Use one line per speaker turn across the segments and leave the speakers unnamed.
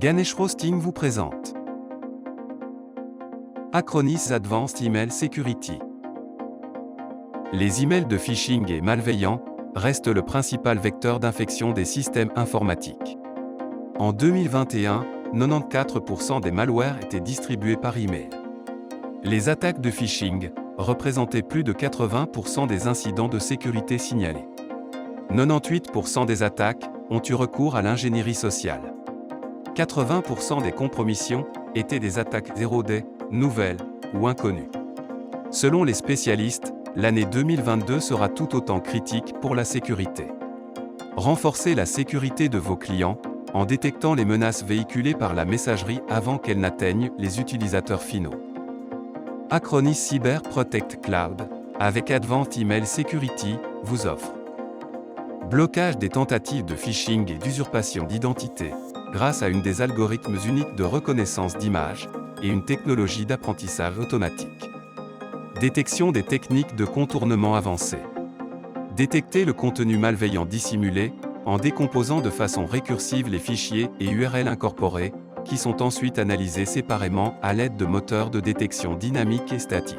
Ganesh Roasting vous présente Acronis Advanced Email Security. Les emails de phishing et malveillants restent le principal vecteur d'infection des systèmes informatiques. En 2021, 94% des malwares étaient distribués par email. Les attaques de phishing représentaient plus de 80% des incidents de sécurité signalés. 98% des attaques ont eu recours à l'ingénierie sociale. 80% des compromissions étaient des attaques 0D, nouvelles ou inconnues. Selon les spécialistes, l'année 2022 sera tout autant critique pour la sécurité. Renforcez la sécurité de vos clients en détectant les menaces véhiculées par la messagerie avant qu'elles n'atteignent les utilisateurs finaux. Acronis Cyber Protect Cloud, avec Advanced Email Security, vous offre blocage des tentatives de phishing et d'usurpation d'identité, grâce à une des algorithmes uniques de reconnaissance d'image et une technologie d'apprentissage automatique. Détection des techniques de contournement avancées. Détecter le contenu malveillant dissimulé en décomposant de façon récursive les fichiers et URL incorporés, qui sont ensuite analysés séparément à l'aide de moteurs de détection dynamiques et statiques.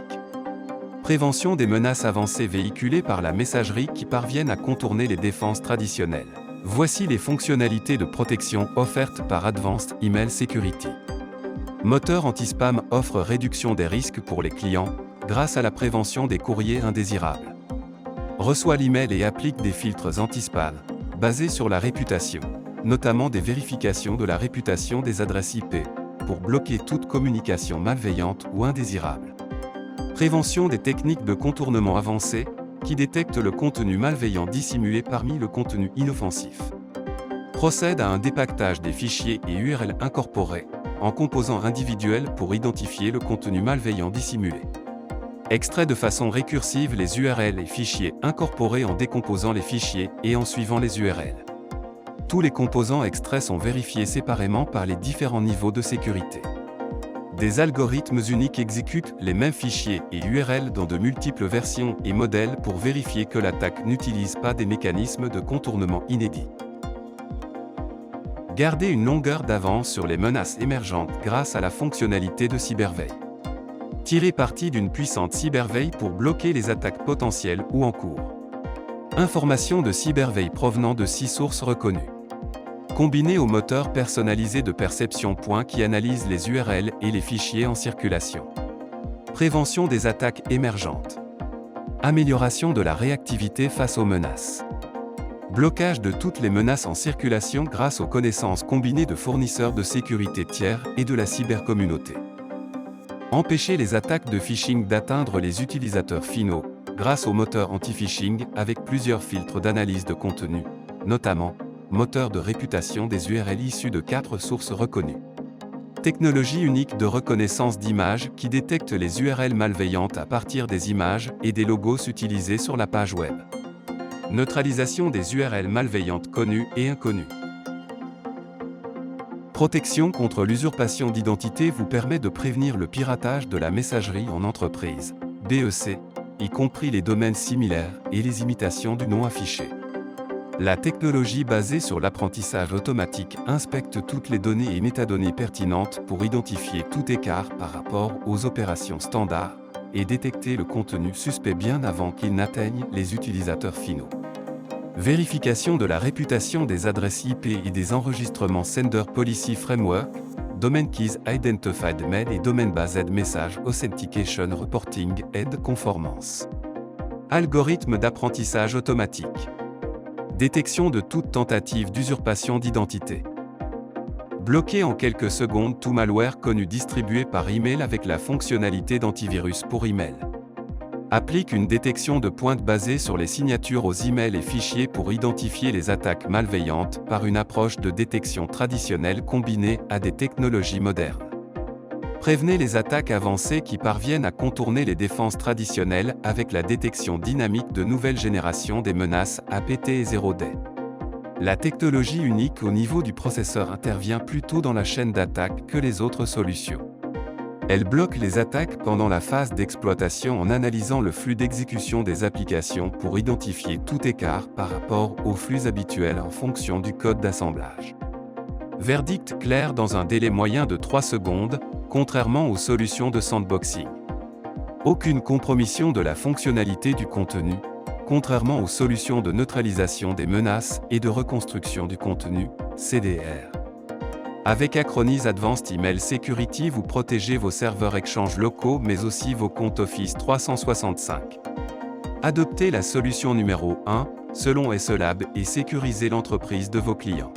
Prévention des menaces avancées véhiculées par la messagerie qui parviennent à contourner les défenses traditionnelles. Voici les fonctionnalités de protection offertes par Advanced Email Security. Moteur anti-spam offre réduction des risques pour les clients grâce à la prévention des courriers indésirables. Reçoit l'email et applique des filtres anti-spam basés sur la réputation, notamment des vérifications de la réputation des adresses IP pour bloquer toute communication malveillante ou indésirable. Prévention des techniques de contournement avancées qui détectent le contenu malveillant dissimulé parmi le contenu inoffensif. Procède à un dépaquetage des fichiers et URL incorporés en composants individuels pour identifier le contenu malveillant dissimulé. Extrait de façon récursive les URL et fichiers incorporés en décomposant les fichiers et en suivant les URL. Tous les composants extraits sont vérifiés séparément par les différents niveaux de sécurité. Des algorithmes uniques exécutent les mêmes fichiers et URL dans de multiples versions et modèles pour vérifier que l'attaque n'utilise pas des mécanismes de contournement inédits. Gardez une longueur d'avance sur les menaces émergentes grâce à la fonctionnalité de cyberveille. Tirez parti d'une puissante cyberveille pour bloquer les attaques potentielles ou en cours. Informations de cyberveille provenant de 6 sources reconnues. Combiné au moteur personnalisé de perception qui analyse les URL et les fichiers en circulation. Prévention des attaques émergentes. Amélioration de la réactivité face aux menaces. Blocage de toutes les menaces en circulation grâce aux connaissances combinées de fournisseurs de sécurité tiers et de la cybercommunauté. Empêcher les attaques de phishing d'atteindre les utilisateurs finaux grâce au moteur anti-phishing avec plusieurs filtres d'analyse de contenu, notamment moteur de réputation des URL issus de 4 sources reconnues. Technologie unique de reconnaissance d'images qui détecte les URL malveillantes à partir des images et des logos utilisés sur la page web. Neutralisation des URL malveillantes connues et inconnues. Protection contre l'usurpation d'identité vous permet de prévenir le piratage de la messagerie en entreprise, BEC, y compris les domaines similaires et les imitations du nom affiché. La technologie basée sur l'apprentissage automatique inspecte toutes les données et métadonnées pertinentes pour identifier tout écart par rapport aux opérations standards et détecter le contenu suspect bien avant qu'il n'atteigne les utilisateurs finaux. Vérification de la réputation des adresses IP et des enregistrements Sender Policy Framework, Domain Keys Identified Mail et Domain Based Message Authentication Reporting Aide Conformance. Algorithme d'apprentissage automatique. Détection de toute tentative d'usurpation d'identité. Bloquer en quelques secondes tout malware connu distribué par email avec la fonctionnalité d'antivirus pour email. Applique une détection de pointe basée sur les signatures aux emails et fichiers pour identifier les attaques malveillantes par une approche de détection traditionnelle combinée à des technologies modernes. Prévenez les attaques avancées qui parviennent à contourner les défenses traditionnelles avec la détection dynamique de nouvelle génération des menaces APT et 0D. La technologie unique au niveau du processeur intervient plus tôt dans la chaîne d'attaque que les autres solutions. Elle bloque les attaques pendant la phase d'exploitation en analysant le flux d'exécution des applications pour identifier tout écart par rapport aux flux habituels en fonction du code d'assemblage. Verdict clair dans un délai moyen de 3 secondes, contrairement aux solutions de sandboxing. Aucune compromission de la fonctionnalité du contenu, contrairement aux solutions de neutralisation des menaces et de reconstruction du contenu, CDR. Avec Acronis Advanced Email Security, vous protégez vos serveurs Exchange locaux mais aussi vos comptes Office 365. Adoptez la solution numéro 1, selon SELAB, et sécurisez l'entreprise de vos clients.